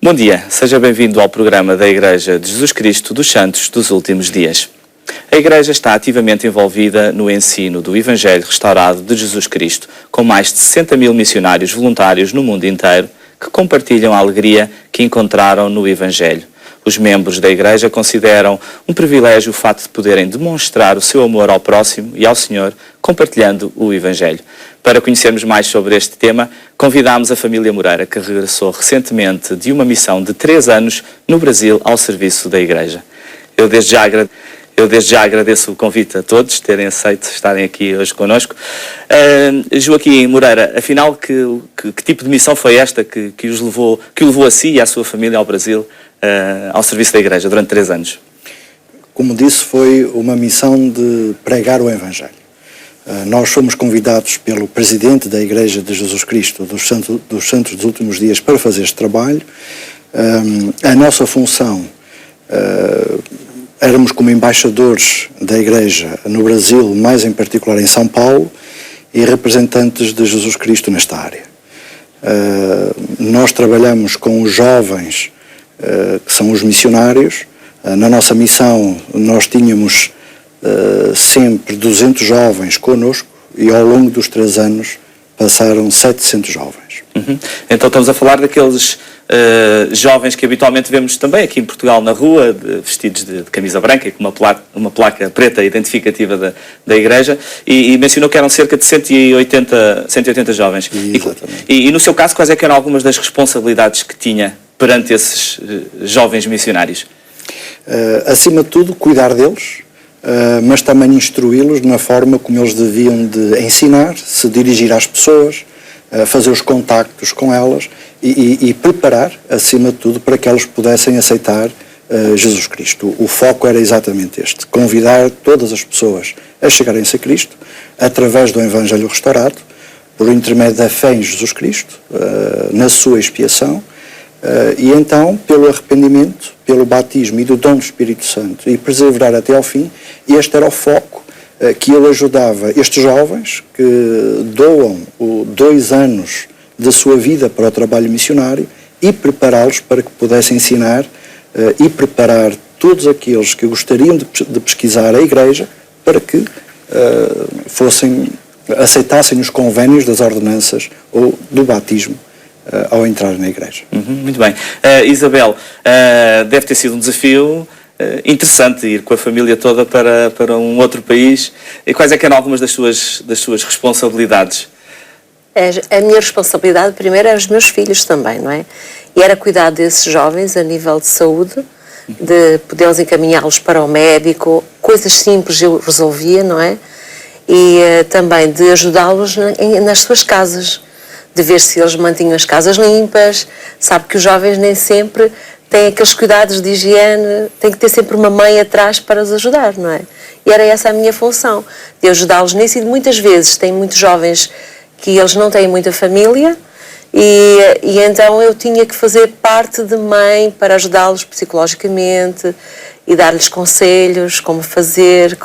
Bom dia, seja bem-vindo ao programa da Igreja de Jesus Cristo dos Santos dos Últimos Dias. A Igreja está ativamente envolvida no ensino do Evangelho restaurado de Jesus Cristo, com mais de 60 mil missionários voluntários no mundo inteiro que compartilham a alegria que encontraram no Evangelho. Os membros da Igreja consideram um privilégio o fato de poderem demonstrar o seu amor ao próximo e ao Senhor, compartilhando o Evangelho. Para conhecermos mais sobre este tema, convidámos a família Moreira, que regressou recentemente de uma missão de 3 anos no Brasil ao serviço da Igreja. Eu desde já agradeço o convite a todos terem aceito estarem aqui hoje connosco. Joaquim Moreira, afinal, que tipo de missão foi esta que o levou a si e à sua família ao Brasil, ao serviço da Igreja, durante 3 anos? Como disse, foi uma missão de pregar o Evangelho. Nós fomos convidados pelo Presidente da Igreja de Jesus Cristo dos Santos dos Últimos Dias para fazer este trabalho. A nossa função, éramos como embaixadores da Igreja no Brasil, mais em particular em São Paulo, e representantes de Jesus Cristo nesta área. Nós trabalhamos com os jovens, que são os missionários. Na nossa missão nós tínhamos sempre 200 jovens connosco e ao longo dos 3 anos passaram 700 jovens. Então estamos a falar daqueles jovens que habitualmente vemos também aqui em Portugal na rua, vestidos de camisa branca e com uma placa preta identificativa da Igreja, e mencionou que eram cerca de 180 jovens. E no seu caso, quais é que eram algumas das responsabilidades que tinha perante esses jovens missionários? Acima de tudo, cuidar deles, mas também instruí-los na forma como eles deviam de ensinar, se dirigir às pessoas, fazer os contactos com elas e preparar, acima de tudo, para que elas pudessem aceitar Jesus Cristo. O foco era exatamente este: convidar todas as pessoas a chegarem-se a Cristo através do Evangelho restaurado, por intermédio da fé em Jesus Cristo, na sua expiação, e então pelo arrependimento, pelo batismo e do dom do Espírito Santo, e perseverar até ao fim. E este era o foco que ele ajudava estes jovens que doam 2 anos da sua vida para o trabalho missionário, e prepará-los para que pudessem ensinar e preparar todos aqueles que gostariam de pesquisar a Igreja para que aceitassem os convénios das ordenanças ou do batismo ao entrar na Igreja. Muito bem. Isabel, deve ter sido um desafio interessante ir com a família toda para um outro país. E quais é que eram algumas das suas responsabilidades? A minha responsabilidade primeiro era os meus filhos também, não é? E era cuidar desses jovens a nível de saúde, de poder encaminhá-los para o médico, coisas simples eu resolvia, não é? E também de ajudá-los nas suas casas, de ver se eles mantinham as casas limpas. Sabe que os jovens nem sempre têm aqueles cuidados de higiene, tem que ter sempre uma mãe atrás para os ajudar, não é? E era essa a minha função, de ajudá-los nisso. E muitas vezes tem muitos jovens que eles não têm muita família, e então eu tinha que fazer parte de mãe para ajudá-los psicologicamente e dar-lhes conselhos, como fazer,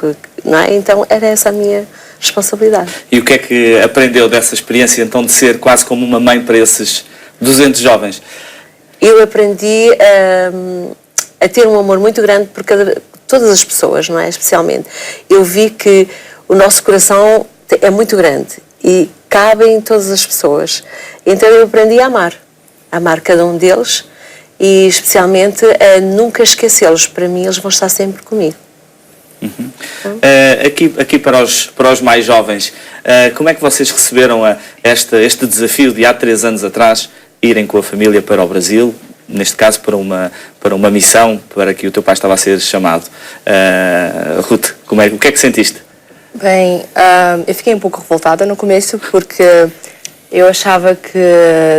não é? Então era essa a minha responsabilidade. E o que é que aprendeu dessa experiência, então, de ser quase como uma mãe para esses 200 jovens? Eu aprendi a ter um amor muito grande por todas as pessoas, não é? Especialmente. Eu vi que o nosso coração é muito grande e cabe em todas as pessoas. Então eu aprendi a amar cada um deles, e especialmente a nunca esquecê-los. Para mim, eles vão estar sempre comigo. Aqui para os mais jovens, como é que vocês receberam este desafio de há 3 anos atrás irem com a família para o Brasil, neste caso para uma missão para que o teu pai estava a ser chamado? Ruth, o que é que sentiste? Bem, eu fiquei um pouco revoltada no começo, porque eu achava que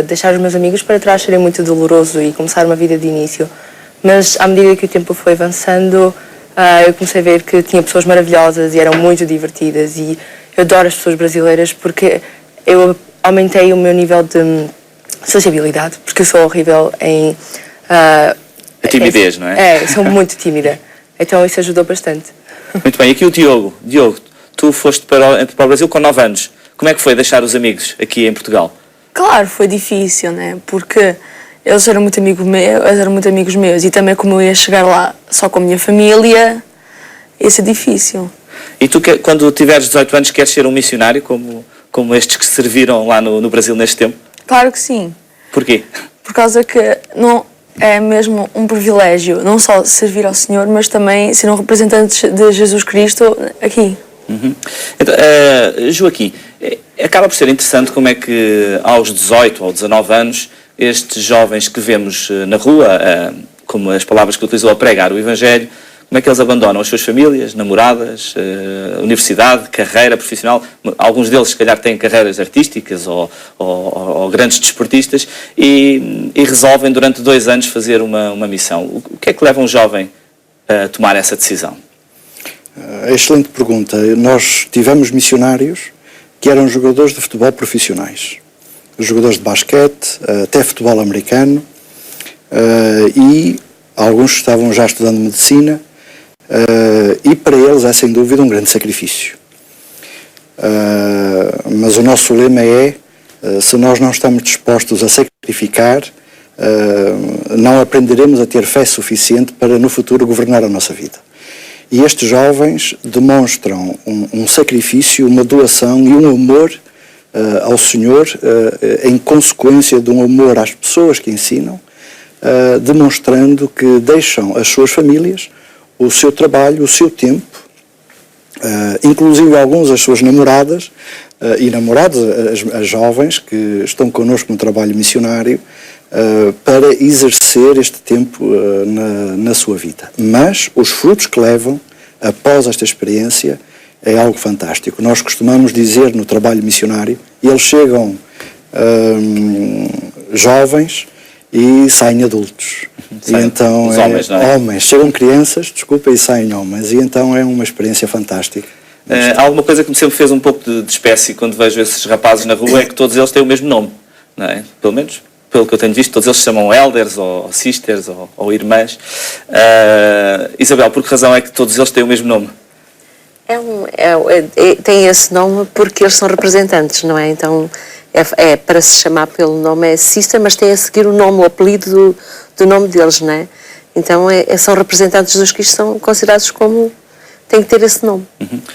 deixar os meus amigos para trás seria muito doloroso e começar uma vida de início. Mas à medida que o tempo foi avançando, Eu comecei a ver que tinha pessoas maravilhosas e eram muito divertidas, e eu adoro as pessoas brasileiras porque eu aumentei o meu nível de sociabilidade, porque eu sou horrível em... A timidez, não é? Eu sou muito tímida, então isso ajudou bastante. Muito bem, e aqui o Diogo. Diogo, tu foste para o Brasil com 9 anos. Como é que foi deixar os amigos aqui em Portugal? Claro, foi difícil, né? Porque eles eram muito amigos meus e também como eu ia chegar lá só com a minha família, ia ser difícil. E tu, quando tiveres 18 anos, queres ser um missionário como estes que serviram lá no Brasil neste tempo? Claro que sim. Porquê? Por causa que não é mesmo um privilégio não só servir ao Senhor, mas também ser um representante de Jesus Cristo aqui. Então, Joaquim, acaba por ser interessante como é que aos 18 ou 19 anos estes jovens que vemos na rua, como as palavras que utilizou a pregar o Evangelho, como é que eles abandonam as suas famílias, namoradas, universidade, carreira profissional. Alguns deles, se calhar, têm carreiras artísticas ou grandes desportistas e resolvem durante 2 anos fazer uma missão. O que é que leva um jovem a tomar essa decisão? Excelente pergunta. Nós tivemos missionários que eram jogadores de futebol profissionais, jogadores de basquete, até futebol americano, e alguns estavam já estudando medicina, e para eles é sem dúvida um grande sacrifício. Mas o nosso lema é, se nós não estamos dispostos a sacrificar, não aprenderemos a ter fé suficiente para no futuro governar a nossa vida. E estes jovens demonstram um sacrifício, uma doação e um amor ao Senhor, em consequência de um amor às pessoas que ensinam, demonstrando que deixam as suas famílias, o seu trabalho, o seu tempo, inclusive alguns as suas namoradas e namorados, as jovens que estão connosco no trabalho missionário, para exercer este tempo na sua vida. Mas os frutos que levam após esta experiência é algo fantástico. Nós costumamos dizer no trabalho missionário, eles chegam jovens e saem adultos. E então os homens, não é? Homens, chegam crianças, desculpa, e saem homens. E então é uma experiência fantástica. Alguma coisa que me sempre fez um pouco de espécie quando vejo esses rapazes na rua é que todos eles têm o mesmo nome, não é? Pelo menos, pelo que eu tenho visto, todos eles se chamam elders ou sisters ou irmãs. Isabel, por que razão é que todos eles têm o mesmo nome? Tem esse nome porque eles são representantes, não é? Então para se chamar pelo nome é sister, mas tem a seguir o nome, o apelido do nome deles, não é? Então são representantes dos que são considerados como têm que ter esse nome.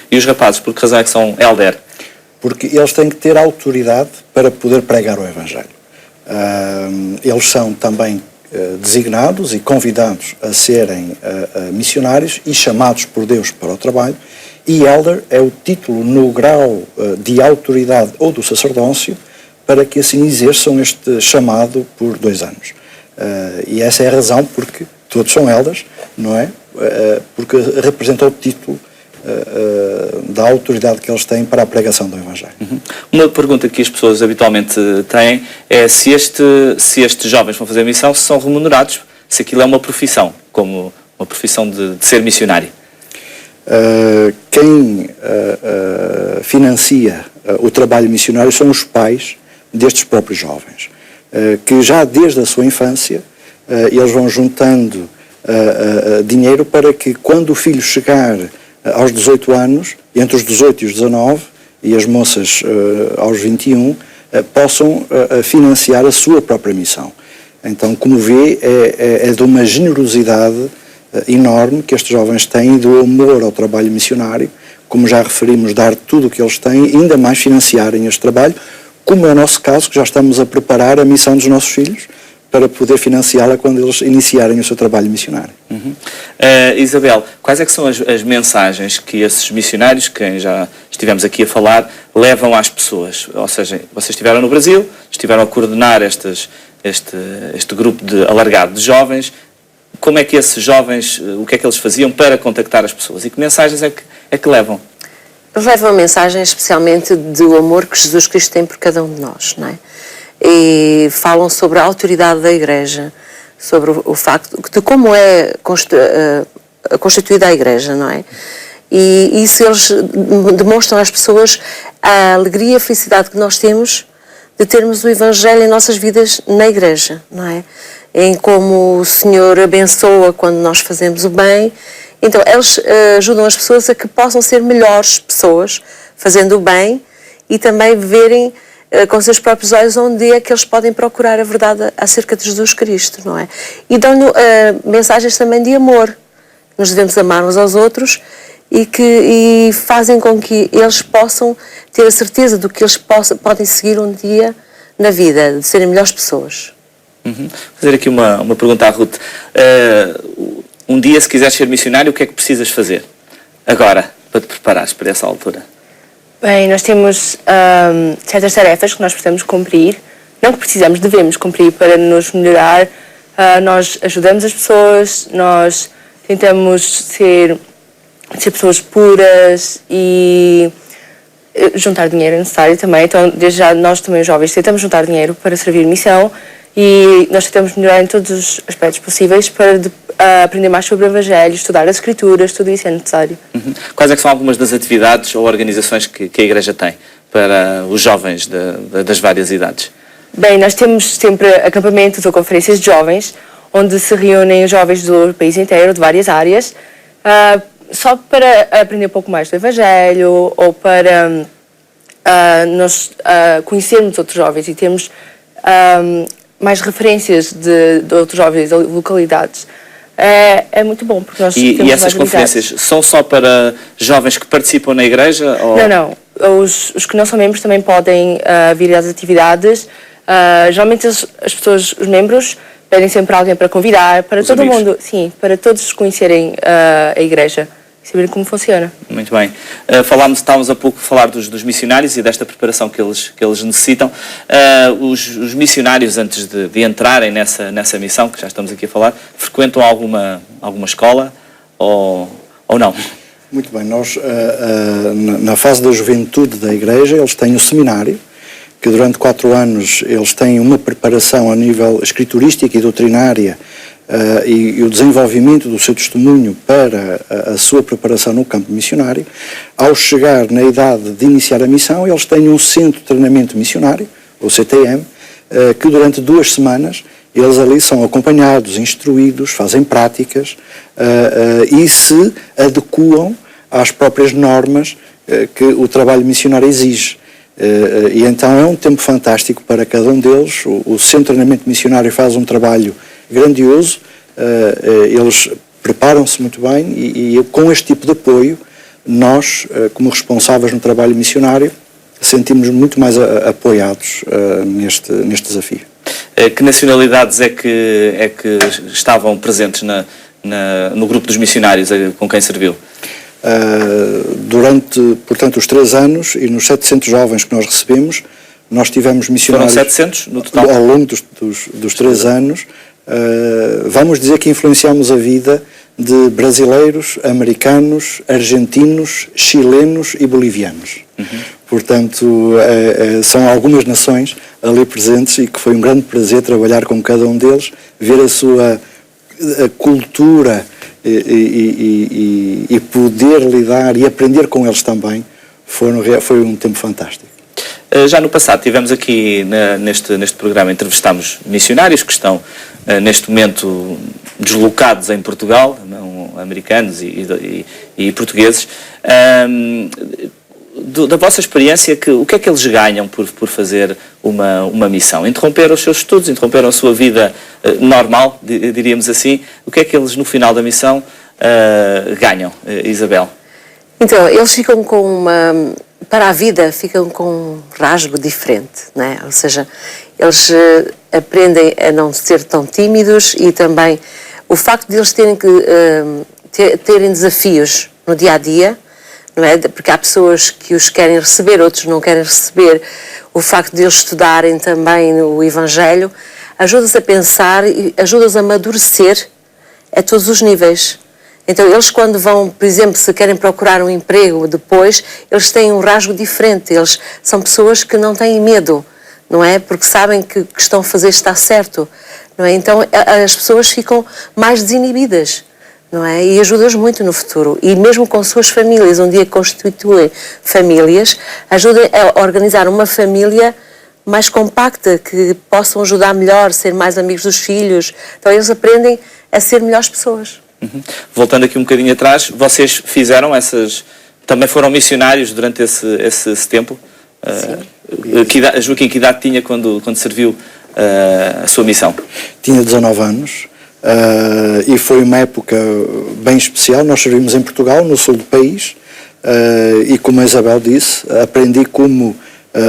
E os rapazes, por que razão é que são elder? Porque eles têm que ter autoridade para poder pregar o Evangelho. Eles são também designados e convidados a serem missionários e chamados por Deus para o trabalho, e elder é o título no grau de autoridade ou do sacerdócio para que assim exerçam este chamado por 2 anos. E essa é a razão porque todos são elders, não é? Porque representa o título da autoridade que eles têm para a pregação do Evangelho. Uma pergunta que as pessoas habitualmente têm é se estes jovens vão fazer missão, se são remunerados, se aquilo é uma profissão, como uma profissão de ser missionário. Quem financia o trabalho missionário são os pais destes próprios jovens, que já desde a sua infância eles vão juntando dinheiro para que quando o filho chegar aos 18 anos, entre os 18 e os 19, e as moças aos 21, possam financiar a sua própria missão. Então, como vê, é de uma generosidade enorme que estes jovens têm, do amor ao trabalho missionário, como já referimos, dar tudo o que eles têm, ainda mais financiarem este trabalho, como é o nosso caso, que já estamos a preparar a missão dos nossos filhos, para poder financiá-la quando eles iniciarem o seu trabalho missionário. Isabel, quais é que são as mensagens que esses missionários, quem já estivemos aqui a falar, levam às pessoas? Ou seja, vocês estiveram no Brasil, estiveram a coordenar este grupo alargado de jovens. Como é que esses jovens, o que é que eles faziam para contactar as pessoas? E que mensagens é que levam? Eles levam a mensagem especialmente do amor que Jesus Cristo tem por cada um de nós, não é? E falam sobre a autoridade da Igreja, sobre o facto de como é constituída a Igreja, não é? E isso eles demonstram às pessoas a alegria e a felicidade que nós temos de termos o Evangelho em nossas vidas na Igreja, não é? Em como o Senhor abençoa quando nós fazemos o bem. Então, eles ajudam as pessoas a que possam ser melhores pessoas, fazendo o bem, e também verem com seus próprios olhos onde é que eles podem procurar a verdade acerca de Jesus Cristo, não é? E dão mensagens também de amor. Nos devemos amar uns aos outros e fazem com que eles possam ter a certeza do que eles podem seguir um dia na vida, de serem melhores pessoas. Vou fazer aqui uma pergunta à Ruth. Um dia, se quiseres ser missionário, o que é que precisas fazer? Agora, para te preparares para essa altura. Bem, nós temos certas tarefas que nós precisamos cumprir. Não que precisamos, devemos cumprir para nos melhorar. Nós ajudamos as pessoas, nós tentamos ser pessoas puras e juntar dinheiro é necessário também. Então, desde já, nós também, os jovens, tentamos juntar dinheiro para servir missão e nós tentamos melhorar em todos os aspectos possíveis para aprender mais sobre o Evangelho, estudar as Escrituras, tudo isso é necessário. Quais é que são algumas das atividades ou organizações que a Igreja tem para os jovens das várias idades? Bem, nós temos sempre acampamentos ou conferências de jovens, onde se reúnem os jovens do país inteiro, de várias áreas, só para aprender um pouco mais do Evangelho ou para nós conhecermos outros jovens e termos mais referências de outros jovens ou localidades. É muito bom, porque nós temos e essas conferências são só para jovens que participam na Igreja? Ou... Não. Os que não são membros também podem vir às atividades. Geralmente as pessoas, os membros, pedem sempre alguém para convidar, para todo mundo, sim, para todos conhecerem a Igreja e saberem como funciona. Muito bem. Estávamos há pouco a falar dos missionários e desta preparação que eles necessitam. Os missionários, antes de entrarem nessa missão, que já estamos aqui a falar, frequentam alguma escola ou não? Muito bem. Nós, na fase da juventude da Igreja, eles têm o seminário, que durante 4 anos eles têm uma preparação a nível escriturístico e doutrinária e o desenvolvimento do seu testemunho para a sua preparação no campo missionário. Ao chegar na idade de iniciar a missão, eles têm um centro de treinamento missionário, o CTM, que durante 2 semanas eles ali são acompanhados, instruídos, fazem práticas e se adequam às próprias normas que o trabalho missionário exige. E então é um tempo fantástico para cada um deles. O Centro de Treinamento Missionário faz um trabalho grandioso, eles preparam-se muito bem e com este tipo de apoio nós, como responsáveis no trabalho missionário, sentimos muito mais apoiados neste desafio. Que nacionalidades é que estavam presentes no grupo dos missionários com quem serviu? Durante, portanto, os 3 anos e nos 700 jovens que nós recebemos, nós tivemos missionários... Foram 700 no total? Ao longo dos 3 anos, vamos dizer que influenciamos a vida de brasileiros, americanos, argentinos, chilenos e bolivianos. Portanto, são algumas nações ali presentes e que foi um grande prazer trabalhar com cada um deles, ver a sua cultura e poder lidar e aprender com eles também. Foi um tempo fantástico. Já no passado tivemos aqui neste programa, entrevistámos missionários que estão neste momento deslocados em Portugal, americanos e portugueses. Da vossa experiência, o que é que eles ganham por fazer uma missão? Interromperam os seus estudos, interromperam a sua vida normal, diríamos assim. O que é que eles no final da missão ganham, Isabel? Então, eles ficam para a vida, ficam com um rasgo diferente, não é? Ou seja, eles aprendem a não ser tão tímidos e também o facto de eles terem desafios no dia-a-dia, não é? Porque há pessoas que os querem receber, outros não querem receber. O facto de eles estudarem também o Evangelho ajuda-os a pensar e ajuda-os a amadurecer a todos os níveis. Então, eles quando vão, por exemplo, se querem procurar um emprego depois, eles têm um rasgo diferente. Eles são pessoas que não têm medo, não é? Porque sabem que o que estão a fazer está certo, não é? Então, as pessoas ficam mais desinibidas. não é? E ajuda-os muito no futuro. E mesmo com suas famílias, um dia constituem famílias, ajuda a organizar uma família mais compacta, que possam ajudar melhor, ser mais amigos dos filhos. Então eles aprendem a ser melhores pessoas. Uhum. Voltando aqui um bocadinho atrás, vocês fizeram essas... Também foram missionários durante esse tempo? Sim. Joaquim, que idade tinha quando serviu a sua missão? Tinha 19 anos. E foi uma época bem especial. Nós servimos em Portugal, no sul do país, e como a Isabel disse, aprendi como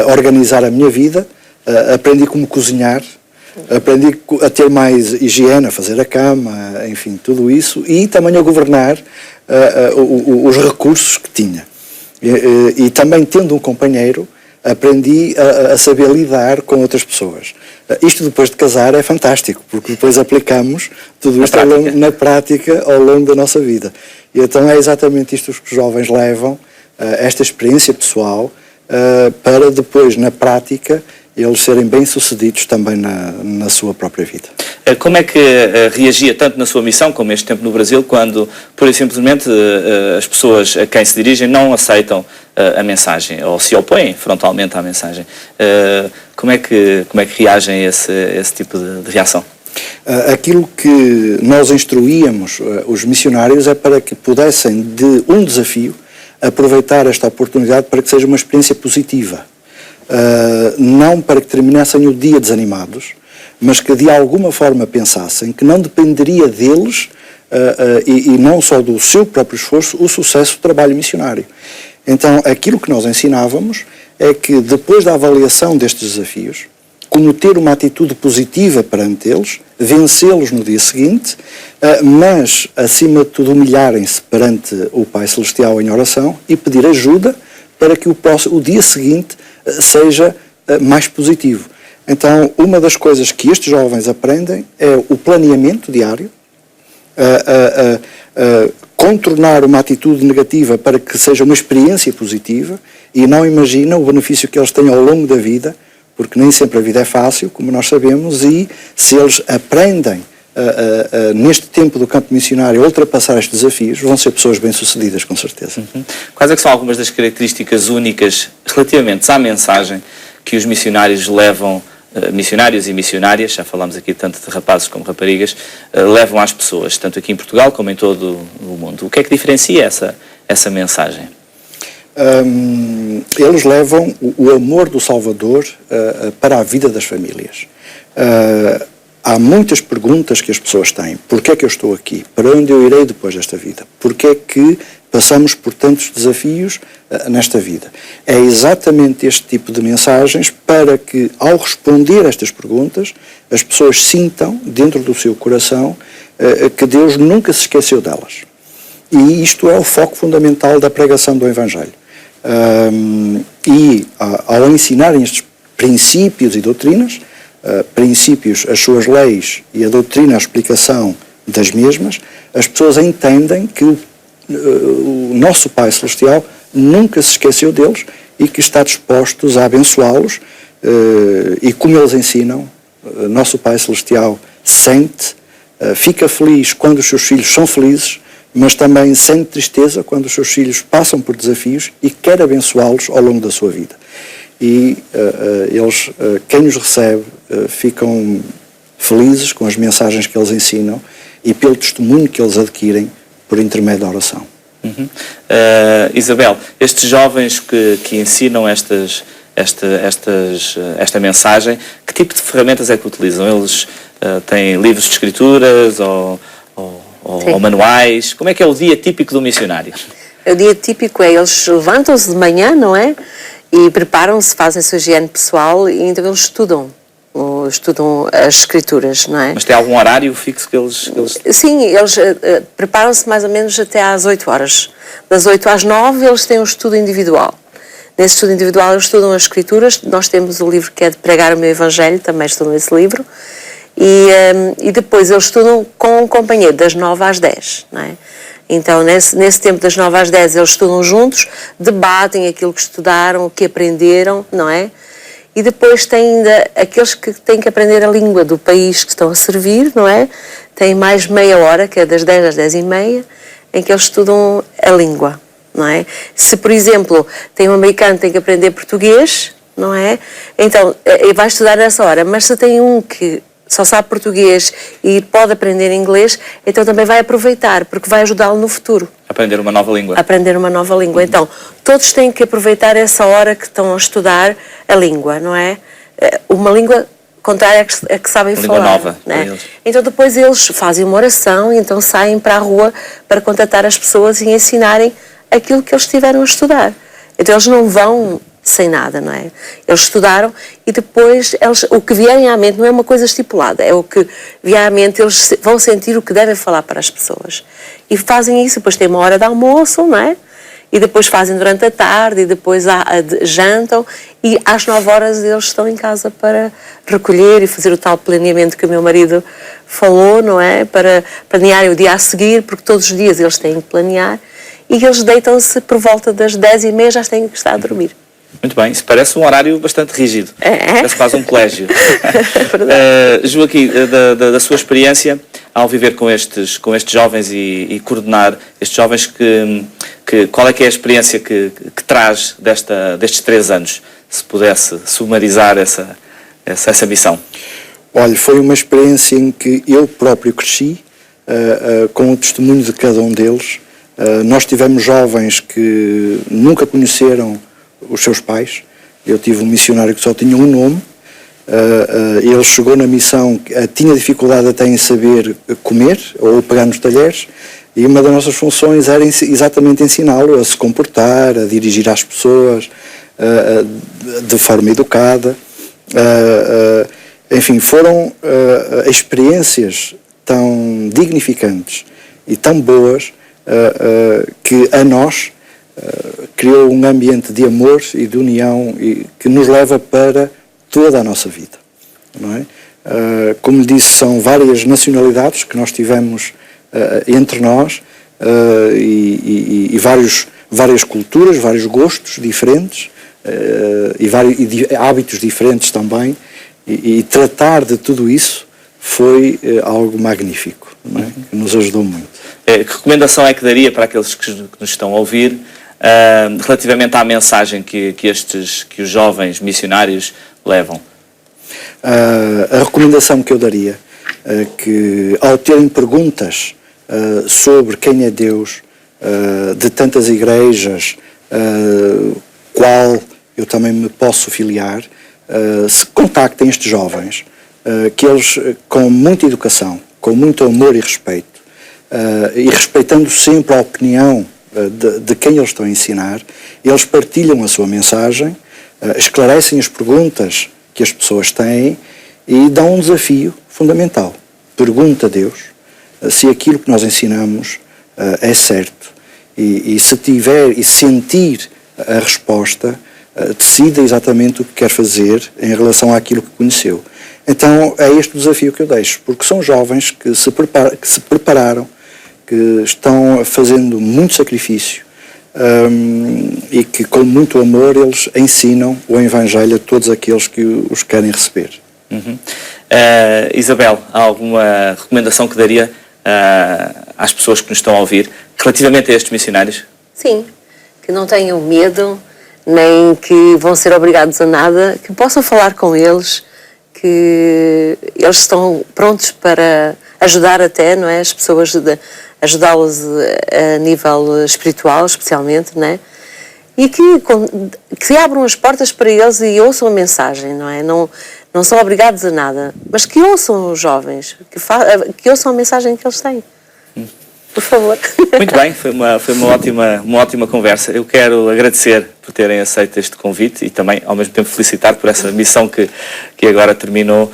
organizar a minha vida, aprendi como cozinhar, aprendi a ter mais higiene, a fazer a cama, enfim, tudo isso, e também a governar os recursos que tinha. E também, tendo um companheiro, aprendi a saber lidar com outras pessoas. Isto depois de casar é fantástico, porque depois aplicamos tudo isto na prática ao longo da nossa vida. E então é exatamente isto que os jovens levam, esta experiência pessoal, para depois, na prática, eles serem bem-sucedidos também na sua própria vida. Como é que reagia tanto na sua missão como este tempo no Brasil, quando, pura e simplesmente, as pessoas a quem se dirigem não aceitam a mensagem, ou se opõem frontalmente à mensagem? Como é que reagem a esse tipo de reação? Aquilo que nós instruíamos os missionários é para que pudessem, de um desafio, aproveitar esta oportunidade para que seja uma experiência positiva. Não para que terminassem o dia desanimados, mas que de alguma forma pensassem que não dependeria deles e não só do seu próprio esforço o sucesso do trabalho missionário. Então, aquilo que nós ensinávamos é que depois da avaliação destes desafios, como ter uma atitude positiva perante eles, vencê-los no dia seguinte, mas, acima de tudo, humilharem-se perante o Pai Celestial em oração e pedir ajuda para que o dia seguinte seja mais positivo. Então, uma das coisas que estes jovens aprendem é o planeamento diário, contornar uma atitude negativa para que seja uma experiência positiva, e não imaginam o benefício que eles têm ao longo da vida, porque nem sempre a vida é fácil, como nós sabemos, e se eles aprendem neste tempo do campo missionário a ultrapassar estes desafios, vão ser pessoas bem-sucedidas, com certeza. Uhum. Quais é que são algumas das características únicas relativamente à mensagem que os missionários levam, missionários e missionárias, já falámos aqui tanto de rapazes como raparigas, levam às pessoas, tanto aqui em Portugal como em todo o mundo? O que é que diferencia essa mensagem? Eles levam o amor do Salvador para a vida das famílias. Há muitas perguntas que as pessoas têm. Porquê é que eu estou aqui? Para onde eu irei depois desta vida? Porquê é que passamos por tantos desafios nesta vida? É exatamente este tipo de mensagens para que, ao responder a estas perguntas, as pessoas sintam dentro do seu coração que Deus nunca se esqueceu delas. E isto é o foco fundamental da pregação do Evangelho. E ao ensinarem estes princípios e doutrinas, princípios, as suas leis, e a doutrina, a explicação das mesmas, as pessoas entendem que o nosso Pai Celestial nunca se esqueceu deles e que está disposto a abençoá-los, e como eles ensinam, nosso Pai Celestial sente, fica feliz quando os seus filhos são felizes, mas também sente tristeza quando os seus filhos passam por desafios e quer abençoá-los ao longo da sua vida. E eles, quem nos recebe, ficam felizes com as mensagens que eles ensinam e pelo testemunho que eles adquirem por intermédio da oração. Uhum. Isabel, estes jovens que ensinam esta mensagem, que tipo de ferramentas é que utilizam? Eles têm livros de escrituras ou manuais? Como é que é o dia típico do missionário? O dia típico é, eles levantam-se de manhã, não é? E preparam-se, fazem a sua higiene pessoal e então eles estudam as escrituras, não é? Mas tem algum horário fixo que eles... Sim, eles preparam-se mais ou menos até às 8 horas. Das 8 às 9 eles têm um estudo individual. Nesse estudo individual eles estudam as escrituras. Nós temos o livro que é de Pregar o Meu Evangelho, também estudam esse livro. E depois eles estudam com um companheiro, das 9 às 10, não é? Então, nesse tempo das 9 às 10, eles estudam juntos, debatem aquilo que estudaram, o que aprenderam, não é? E depois tem ainda aqueles que têm que aprender a língua do país que estão a servir, não é? Tem mais meia hora, que é das 10 às 10:30, em que eles estudam a língua, não é? Se, por exemplo, tem um americano que tem que aprender português, não é? Então, vai estudar nessa hora. Mas se tem um que só sabe português e pode aprender inglês, então também vai aproveitar, porque vai ajudá-lo no futuro. Aprender uma nova língua. Aprender uma nova língua. Então, todos têm que aproveitar essa hora que estão a estudar a língua, não é? Uma língua contrária a que sabem Uma falar. língua nova, não é? para eles. Então, depois eles fazem uma oração e então saem para a rua para contatar as pessoas e ensinarem aquilo que eles tiveram a estudar. Então, eles não vão sem nada, não é? Eles estudaram e depois o que vierem à mente não é uma coisa estipulada, é o que vier à mente, eles vão sentir o que devem falar para as pessoas. E fazem isso, depois tem uma hora de almoço, não é? E depois fazem durante a tarde e depois jantam e às 9 horas eles estão em casa para recolher e fazer o tal planeamento que o meu marido falou, não é? Para planear o dia a seguir, porque todos os dias eles têm que planear e eles deitam-se por volta das 10:30, já têm que estar a dormir. Muito bem, isso parece um horário bastante rígido. Parece quase um colégio. Joaquim, da sua experiência, ao viver com estes jovens e coordenar estes jovens, qual é que é a experiência que traz destes 3 anos? Se pudesse sumarizar essa missão. Olha, foi uma experiência em que eu próprio cresci, com o testemunho de cada um deles. Nós tivemos jovens que nunca conheceram os seus pais. Eu tive um missionário que só tinha um nome. Ele chegou na missão, tinha dificuldade até em saber comer ou pegar nos talheres, e uma das nossas funções era exatamente ensiná-lo a se comportar, a dirigir às pessoas de forma educada. Enfim, foram experiências tão dignificantes e tão boas que a nós criou um ambiente de amor e de união que nos leva para toda a nossa vida, não é? Como lhe disse, são várias nacionalidades que nós tivemos entre nós e várias culturas, vários gostos diferentes e hábitos diferentes também, e tratar de tudo isso foi algo magnífico, não é? Que nos ajudou muito. Que recomendação é que daria para aqueles que nos estão a ouvir relativamente à mensagem que os jovens missionários levam? A recomendação que eu daria é que, ao terem perguntas sobre quem é Deus, de tantas igrejas, qual eu também me posso filiar, se contactem estes jovens, que eles, com muita educação, com muito amor e respeito, e respeitando sempre a opinião de quem eles estão a ensinar, eles partilham a sua mensagem, esclarecem as perguntas que as pessoas têm e dão um desafio fundamental. Pergunta a Deus se aquilo que nós ensinamos é certo, e se tiver e sentir a resposta, decida exatamente o que quer fazer em relação àquilo que conheceu. Então é este o desafio que eu deixo, porque são jovens que se prepararam, que estão fazendo muito sacrifício e que com muito amor eles ensinam o Evangelho a todos aqueles que os querem receber. Isabel, há alguma recomendação que daria às pessoas que nos estão a ouvir relativamente a estes missionários? Sim, que não tenham medo, nem que vão ser obrigados a nada, que possam falar com eles, que eles estão prontos para ajudar até, não é, as pessoas, ajudá-los a nível espiritual, especialmente, não é? E que abram as portas para eles e ouçam a mensagem, não é? Não são obrigados a nada, mas que ouçam os jovens, que ouçam a mensagem que eles têm. Por favor. Muito bem, foi uma ótima conversa. Eu quero agradecer por terem aceito este convite e também, ao mesmo tempo, felicitar por essa missão que agora terminou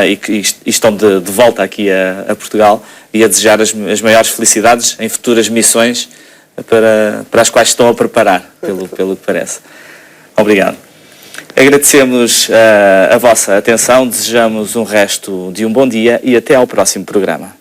e que estão de volta aqui a Portugal, e a desejar as maiores felicidades em futuras missões para as quais estão a preparar, pelo que parece. Obrigado. Agradecemos a vossa atenção, desejamos um resto de um bom dia e até ao próximo programa.